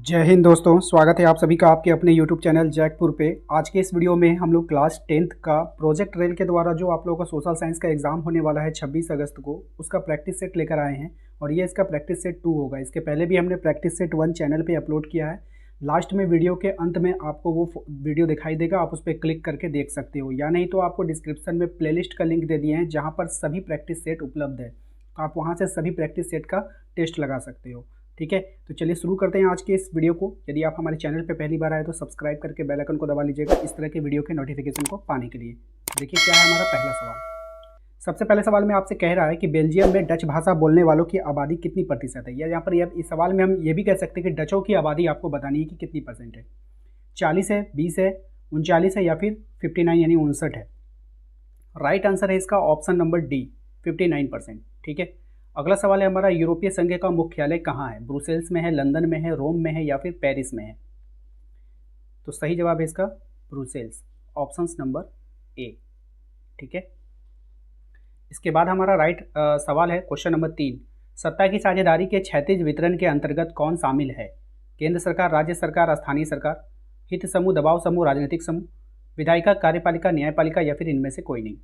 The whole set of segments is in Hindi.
जय हिंद दोस्तों, स्वागत है आप सभी का आपके अपने YouTube चैनल जैकपुर पे। आज के इस वीडियो में हम लोग क्लास 10th का प्रोजेक्ट रेल के द्वारा जो आप लोगों का सोशल साइंस का एग्जाम होने वाला है 26 अगस्त को, उसका प्रैक्टिस सेट लेकर आए हैं और ये इसका प्रैक्टिस सेट 2 होगा। इसके पहले भी हमने प्रैक्टिस सेट 1 चैनल पे अपलोड किया है। लास्ट में वीडियो के अंत में आपको वो वीडियो दिखाई देगा, आप उस पर क्लिक करके देख सकते हो, या नहीं तो आपको डिस्क्रिप्शन में प्लेलिस्ट का लिंक दे दिए हैं जहाँ पर सभी प्रैक्टिस सेट उपलब्ध है, तो आप वहाँ से सभी प्रैक्टिस सेट का टेस्ट लगा सकते हो। ठीक है, तो चलिए शुरू करते हैं आज के इस वीडियो को। यदि आप हमारे चैनल पर पहली बार आए तो सब्सक्राइब करके बेल आइकन को दबा लीजिएगा इस तरह के वीडियो के नोटिफिकेशन को पाने के लिए। देखिए क्या है हमारा पहला सवाल। सबसे पहले सवाल में आपसे कह रहा है कि बेल्जियम में डच भाषा बोलने वालों की आबादी कितनी प्रतिशत है, या यहाँ पर इस सवाल में हम ये भी कह सकते हैं कि डचों की आबादी आपको बतानी है कि कितनी परसेंट है। 40 है, 20 है, 39 है या फिर 59 यानी 59 है। राइट आंसर है इसका ऑप्शन नंबर डी, 59%। ठीक है, अगला सवाल है हमारा, यूरोपीय संघ का मुख्यालय कहाँ है? ब्रुसेल्स में है, लंदन में है, रोम में है या फिर पेरिस में है? तो सही जवाब है इसका ब्रुसेल्स, ऑप्शन नंबर ए। ठीक है, इसके बाद हमारा सवाल है क्वेश्चन नंबर 3। सत्ता की साझेदारी के क्षैतिज वितरण के अंतर्गत कौन शामिल है? केंद्र सरकार, राज्य सरकार, स्थानीय सरकार, हित समूह, दबाव समूह, राजनीतिक समूह, विधायिका, कार्यपालिका, न्यायपालिका या फिर इनमें से कोई नहीं?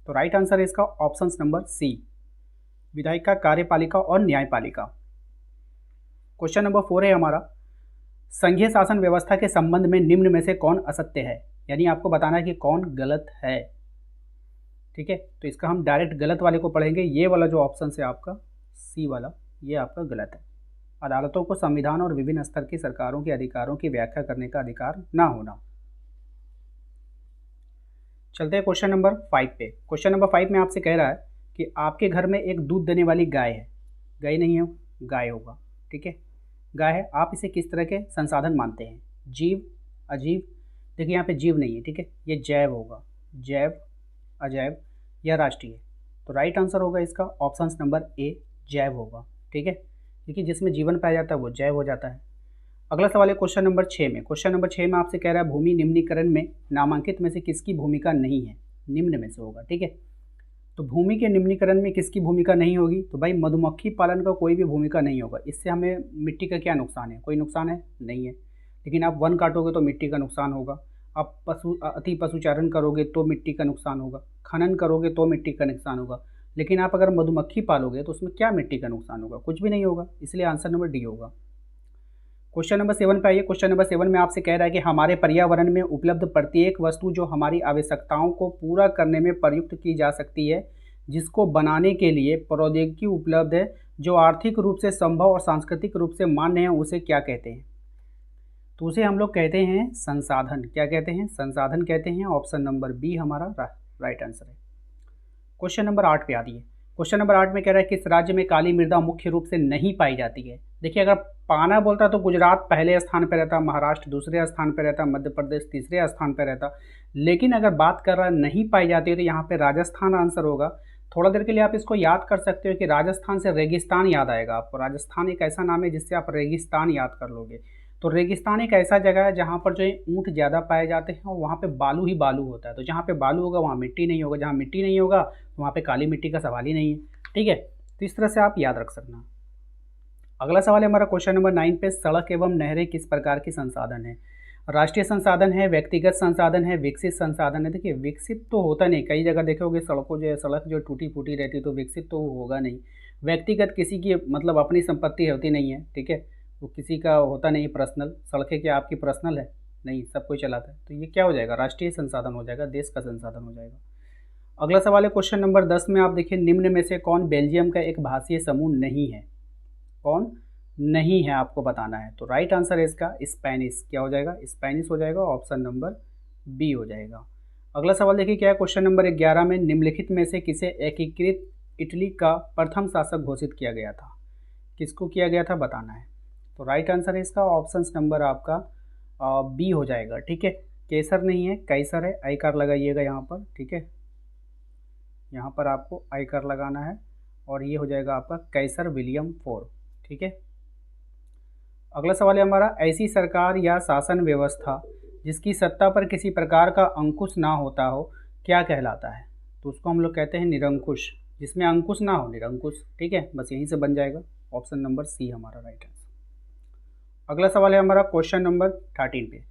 तो राइट आंसर है इसका ऑप्शन नंबर सी, विधायिका, कार्यपालिका और न्यायपालिका। क्वेश्चन नंबर 4 है हमारा, संघीय शासन व्यवस्था के संबंध में निम्न में से कौन असत्य है? यानी आपको बताना है कि कौन गलत है। ठीक है, तो इसका हम डायरेक्ट गलत वाले को पढ़ेंगे। ये वाला जो ऑप्शन है आपका सी वाला, ये आपका गलत है। अदालतों को संविधान और विभिन्न स्तर की सरकारों के अधिकारों की व्याख्या करने का अधिकार ना होना। चलते हैं क्वेश्चन नंबर 5 पे। क्वेश्चन नंबर 5 में आपसे कह रहा है कि आपके घर में एक दूध देने वाली गाय है। गाय नहीं है, गाय होगा। ठीक है, गाय है, आप इसे किस तरह के संसाधन मानते हैं? जीव, अजीव, देखिए यहाँ पे जीव नहीं है। ठीक है, ये जैव होगा, जैव, अजैव या राष्ट्रीय। तो राइट आंसर होगा इसका ऑप्शन नंबर ए, जैव होगा। ठीक है, देखिए जिसमें जीवन पाया जाता है वो जैव हो जाता है। अगला सवाल है क्वेश्चन नंबर 6 में। क्वेश्चन नंबर 6 में आपसे कह रहा है, भूमि निम्नीकरण में नामांकित में से किसकी भूमिका नहीं है? निम्न में से होगा। ठीक है, तो भूमि के निम्नीकरण में किसकी भूमिका नहीं होगी? तो भाई मधुमक्खी पालन का कोई भी भूमिका नहीं होगा। इससे हमें मिट्टी का क्या नुकसान है? कोई नुकसान है? नहीं है। लेकिन आप वन काटोगे तो मिट्टी का नुकसान होगा, आप अति पशुचारण करोगे तो मिट्टी का नुकसान होगा, खनन करोगे तो मिट्टी का नुकसान होगा। लेकिन आप अगर मधुमक्खी पालोगे तो उसमें क्या मिट्टी का नुकसान होगा? कुछ भी नहीं होगा। इसलिए आंसर नंबर डी होगा। क्वेश्चन नंबर 7 पे आइए। क्वेश्चन नंबर 7 में आपसे कह रहा है कि हमारे पर्यावरण में उपलब्ध प्रत्येक वस्तु जो हमारी आवश्यकताओं को पूरा करने में प्रयुक्त की जा सकती है, जिसको बनाने के लिए प्रौद्योगिकी उपलब्ध है, जो आर्थिक रूप से संभव और सांस्कृतिक रूप से मान्य है, उसे क्या कहते हैं? तो उसे हम लोग कहते हैं संसाधन। क्या कहते हैं? संसाधन कहते हैं। ऑप्शन नंबर बी हमारा राइट आंसर है। क्वेश्चन नंबर 8 पे आती है। क्वेश्चन नंबर 8 में कह रहा है, किस राज्य में काली मृदा मुख्य रूप से नहीं पाई जाती है? देखिए अगर पाना बोलता तो गुजरात पहले स्थान पर रहता, महाराष्ट्र दूसरे स्थान पर रहता, मध्य प्रदेश तीसरे स्थान पर रहता। लेकिन अगर बात कर रहा नहीं पाई जाती है तो यहाँ पे राजस्थान आंसर होगा। थोड़ा देर के लिए आप इसको याद कर सकते हो कि राजस्थान से रेगिस्तान याद आएगा आपको। राजस्थान एक ऐसा नाम है जिससे आप रेगिस्तान याद कर लोगे। तो रेगिस्तान एक ऐसा जगह है जहाँ पर जो है ऊँट ज़्यादा पाए जाते हैं और वहाँ पे बालू ही बालू होता है। तो जहाँ पे बालू होगा वहाँ मिट्टी नहीं होगा, जहाँ मिट्टी नहीं होगा तो वहाँ पे काली मिट्टी का सवाल ही नहीं है। ठीक है, तो इस तरह से आप याद रख सकना। अगला सवाल है हमारा क्वेश्चन नंबर 9 पे, सड़क एवं नहरें किस प्रकार की संसाधन है? राष्ट्रीय संसाधन है, व्यक्तिगत संसाधन है, विकसित संसाधन है? देखिए विकसित तो होता नहीं, कई जगह देखोगे सड़कों जो है, सड़क जो टूटी फूटी रहती है तो विकसित तो होगा नहीं। व्यक्तिगत किसी की मतलब अपनी संपत्ति होती नहीं है। ठीक है, वो किसी का होता नहीं पर्सनल। सड़कें क्या आपकी पर्सनल है? नहीं, सब कोई चलाता है। तो ये क्या हो जाएगा? राष्ट्रीय संसाधन हो जाएगा, देश का संसाधन हो जाएगा। अगला सवाल है क्वेश्चन नंबर 10 में। आप देखिए, निम्न में से कौन बेल्जियम का एक भाषीय समूह नहीं है? कौन नहीं है आपको बताना है। तो राइट आंसर है इसका स्पेनिश। क्या हो जाएगा? स्पेनिश हो जाएगा, ऑप्शन नंबर बी हो जाएगा। अगला सवाल देखिए क्या है। क्वेश्चन नंबर 11 में, निम्नलिखित में से किसे एकीकृत इटली का प्रथम शासक घोषित किया गया था? किसको किया गया था बताना है। तो राइट आंसर है इसका ऑप्शन नंबर आपका बी हो जाएगा। ठीक है, केसर नहीं है, कैसर है। आई कार लगाइएगा यहाँ पर। ठीक है, यहाँ पर आपको आई कार लगाना है और ये हो जाएगा आपका कैसर विलियम 4। ठीक है, अगला सवाल है हमारा, ऐसी सरकार या शासन व्यवस्था जिसकी सत्ता पर किसी प्रकार का अंकुश ना होता हो क्या कहलाता है? तो उसको हम लोग कहते हैं निरंकुश। जिसमें अंकुश ना हो, निरंकुश। ठीक है, बस यहीं से बन जाएगा। ऑप्शन नंबर सी हमारा राइट आंसर। अगला सवाल है हमारा क्वेश्चन नंबर 13 पे।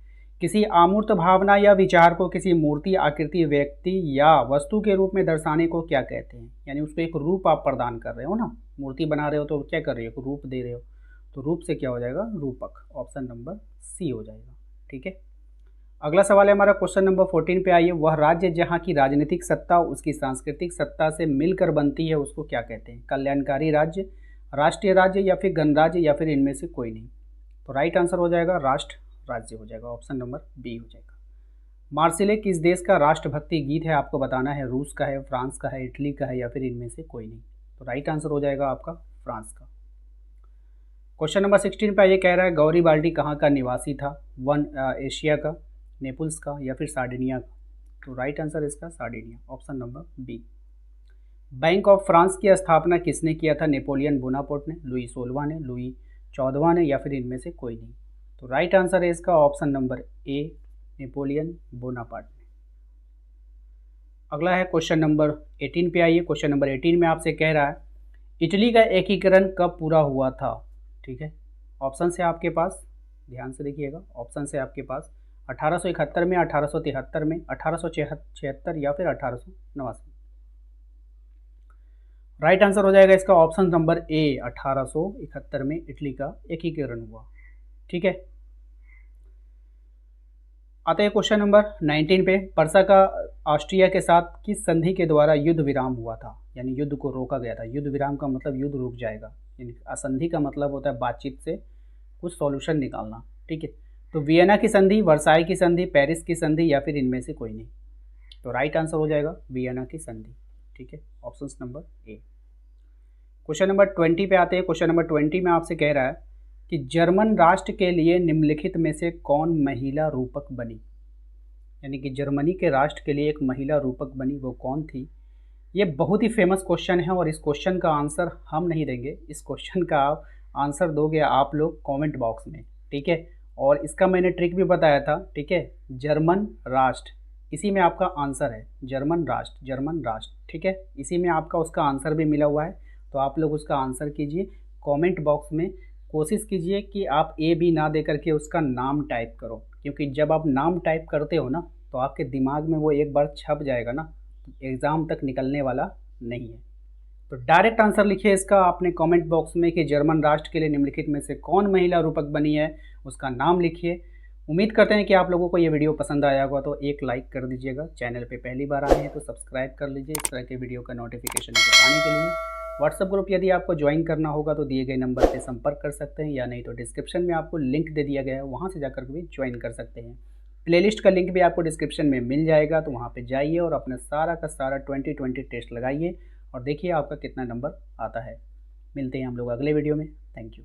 किसी अमूर्त भावना या विचार को किसी मूर्ति, आकृति, व्यक्ति या वस्तु के रूप में दर्शाने को क्या कहते हैं? यानी उसको एक रूप आप प्रदान कर रहे हो ना, मूर्ति बना रहे हो तो क्या कर रहे हो, रूप दे रहे हो, तो रूप से क्या हो जाएगा, रूपक। ऑप्शन नंबर सी हो जाएगा। ठीक है। अगला सवाल है हमारा क्वेश्चन नंबर 14 पे। आइए, वह राज्य जहाँ की राजनीतिक सत्ता उसकी सांस्कृतिक सत्ता से मिलकर बनती है उसको क्या कहते हैं? कल्याणकारी राज्य, राष्ट्रीय राज्य या फिर गणराज्य या फिर इनमें से कोई नहीं? तो राइट आंसर हो जाएगा राष्ट्र राज्य हो जाएगा। ऑप्शन नंबर बी हो जाएगा। मार्सिले किस देश का राष्ट्रभक्ति गीत है? आपको बताना है, रूस का है, फ्रांस का है, इटली का है या फिर इनमें से कोई नहीं? तो राइट आंसर हो जाएगा आपका फ्रांस का। क्वेश्चन नंबर 16 पे ये कह रहा है गौरीबाल्डी कहाँ का निवासी था? एशिया का, नेपल्स का या फिर सार्डिनिया का? तो राइट आंसर इसका Sardinia. Option number B. Bank of France की स्थापना किसने किया था? नेपोलियन बोनापार्ट ने, लुई 16वां ने, लुई 14वां ने या फिर इनमें से कोई नहीं? तो राइट आंसर है इसका option number A, Napoleon Bonaparte ने। अगला है क्वेश्चन नंबर 18 पे। आइए, क्वेश्चन नंबर 18 में आपसे कह रहा है इटली का एकीकरण कब पूरा हुआ था? ठीक है। ऑप्शन से आपके पास, ध्यान से देखिएगा, ऑप्शन से आपके पास 1871 में, 1873 में, 1876 या फिर 1889? राइट आंसर हो जाएगा इसका ऑप्शन नंबर ए, 1871 में इटली का एकीकरण हुआ। ठीक है। आते हैं क्वेश्चन नंबर 19 पे। पर्सा का ऑस्ट्रिया के साथ किस संधि के द्वारा युद्ध विराम हुआ था? यानी युद्ध को रोका गया था। युद्ध विराम का मतलब युद्ध रुक जाएगा, यानी असंधि का मतलब होता है बातचीत से कुछ सॉल्यूशन निकालना। ठीक है। तो वियना की संधि, वर्साई की संधि, पेरिस की संधि या फिर इनमें से कोई नहीं? तो राइट आंसर हो जाएगा वियना की संधि। ठीक है। Option number A. Question number 20 पे आते हैं। क्वेश्चन नंबर 20 में आपसे कह रहा है कि जर्मन राष्ट्र के लिए निम्नलिखित में से कौन महिला रूपक बनी? यानी कि जर्मनी के राष्ट्र के लिए एक महिला रूपक बनी, वो कौन थी? ये बहुत ही फेमस क्वेश्चन है और इस क्वेश्चन का आंसर हम नहीं देंगे, इस क्वेश्चन का आंसर दोगे आप लोग कमेंट बॉक्स में। ठीक है। और इसका मैंने ट्रिक भी बताया था। ठीक है। जर्मन राष्ट्र, इसी में आपका आंसर है, जर्मन राष्ट्र, जर्मन राष्ट्र। ठीक है। इसी में आपका उसका आंसर भी मिला हुआ है, तो आप लोग उसका आंसर कीजिए कमेंट बॉक्स में। कोशिश कीजिए कि आप ए बी ना दे करके उसका नाम टाइप करो, क्योंकि जब आप नाम टाइप करते हो ना तो आपके दिमाग में वो एक बार छप जाएगा ना, एग्ज़ाम तक निकलने वाला नहीं है। तो डायरेक्ट आंसर लिखिए इसका आपने कमेंट बॉक्स में कि जर्मन राष्ट्र के लिए निम्नलिखित में से कौन महिला रूपक बनी है, उसका नाम लिखिए। उम्मीद करते हैं कि आप लोगों को ये वीडियो पसंद आया होगा, तो एक लाइक कर दीजिएगा। चैनल पे पहली बार आए हैं तो सब्सक्राइब कर लीजिए इस तरह के वीडियो का नोटिफिकेशन पाने के लिए। व्हाट्सएप ग्रुप यदि आपको ज्वाइन करना होगा तो दिए गए नंबर पे संपर्क कर सकते हैं, या नहीं तो डिस्क्रिप्शन में आपको लिंक दे दिया गया है, वहाँ से जाकर भी ज्वाइन कर सकते हैं। प्लेलिस्ट का लिंक भी आपको डिस्क्रिप्शन में मिल जाएगा, तो वहाँ पे जाइए और अपना सारा का सारा 2020 टेस्ट लगाइए और देखिए आपका कितना नंबर आता है। मिलते हैं हम लोग अगले वीडियो में। Thank you.